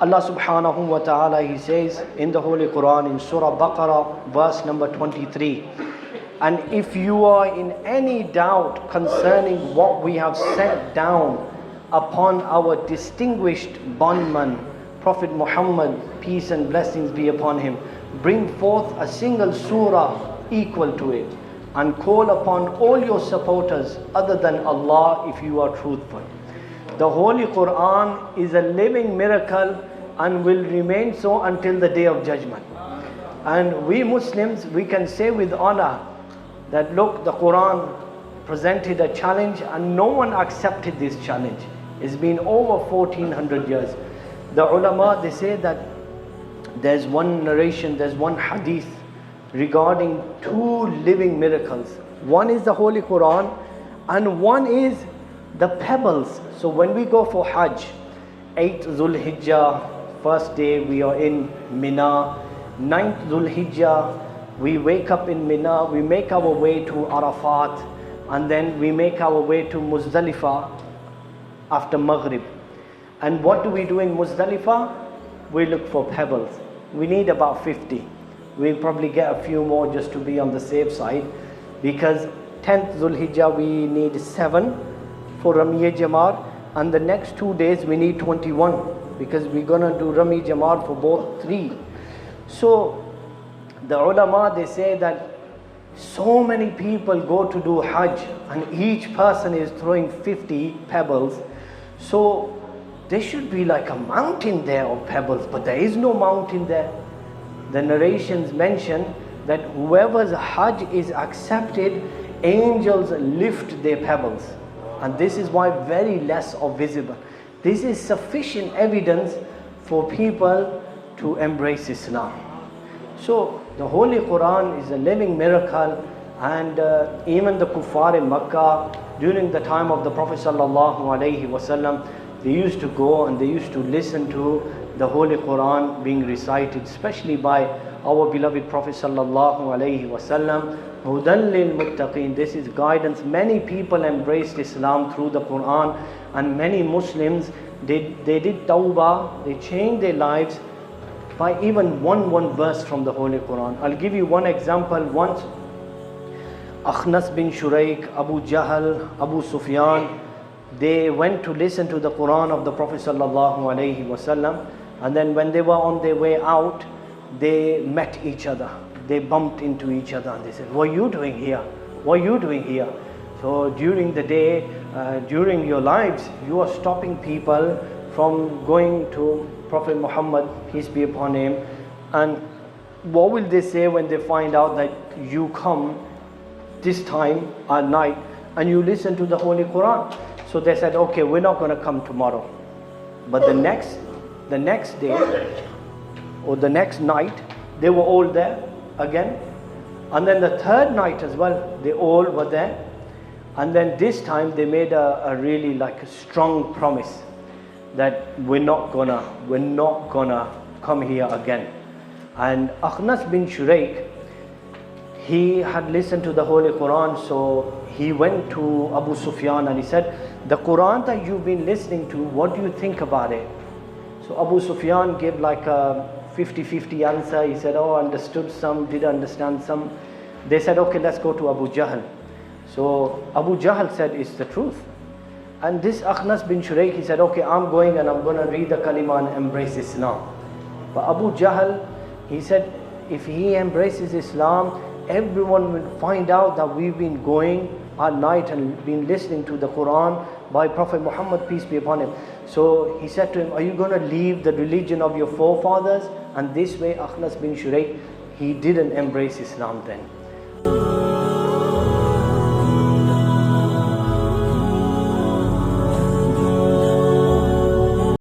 Allah subhanahu wa ta'ala, He says in the Holy Quran in Surah Baqarah verse number 23, and if you are in any doubt concerning what we have sent down upon our distinguished bondman Prophet Muhammad, peace and blessings be upon him, bring forth a single surah equal to it and call upon all your supporters other than Allah if you are truthful. The Holy Quran is a living miracle and will remain so until the Day of Judgment. And we Muslims, we can say with honor that look, the Quran presented a challenge and no one accepted this challenge. It's been over 1400 years. The ulama, they say that there's one narration, there's one hadith regarding two living miracles. One is the Holy Quran and one is the pebbles. So when we go for Hajj, 8th Dhul Hijjah, first day we are in Mina. 9th Dhul Hijjah, we wake up in Mina, we make our way to Arafat, and then we make our way to Muzdalifah after Maghrib. And what do we do in Muzdalifah? We look for pebbles. We need about 50. We'll probably get a few more just to be on the safe side, because 10th Dhul Hijjah we need 7 for Rami Jamar, and the next 2 days we need 21, because we're gonna do Rami Jamar for both 3. So the ulama, they say that so many people go to do Hajj and each person is throwing 50 pebbles. So there should be like a mountain there of pebbles, but there is no mountain there. The narrations mention that whoever's Hajj is accepted, angels lift their pebbles. And this is why very less are visible. This is sufficient evidence for people to embrace Islam. So the Holy Quran is a living miracle, and even the kuffar in Makkah during the time of the Prophet sallallahu alaihi wasallam, they used to go and they used to listen to the Holy Quran being recited, especially by our beloved Prophet sallallahu alaihi wasallam. Hudan lil muttaqin. This is guidance. Many people embraced Islam through the Quran, and many Muslims they did tawbah, they changed their lives by even one verse from the Holy Quran. I'll give you one example. Once Akhnas bin Shuraik, Abu Jahl, Abu Sufyan, they went to listen to the Quran of the Prophet sallallahu alaihi wasallam, and then when they were on their way out, they met each other. They bumped into each other and they said, "What are you doing here? What are you doing here?" So during the day, during your lives, you are stopping people from going to Prophet Muhammad, peace be upon him. And what will they say when they find out that you come this time at night and you listen to the Holy Quran? So they said, okay, we're not going to come tomorrow. But the next day or the next night, they were all there again. And then the third night as well, they all were there. And then this time they made a really like a strong promise that we're not gonna come here again. And Akhnas bin Shuraik, he had listened to the Holy Quran, so he went to Abu Sufyan and he said, "The Quran that you've been listening to, what do you think about it?" So Abu Sufyan gave like a 50-50 answer. He said, "Oh, understood some, did understand some." They said, "Okay, let's go to Abu Jahl." So Abu Jahl said, "It's the truth." And this Akhnas bin Shuraik, he said, "Okay, I'm going and I'm going to read the kalima and embrace Islam." But Abu Jahl, he said, if he embraces Islam, everyone will find out that we've been going at night and been listening to the Quran by Prophet Muhammad, peace be upon him. So he said to him, "Are you going to leave the religion of your forefathers?" And this way Akhnas bin Shuraik, he didn't embrace Islam then.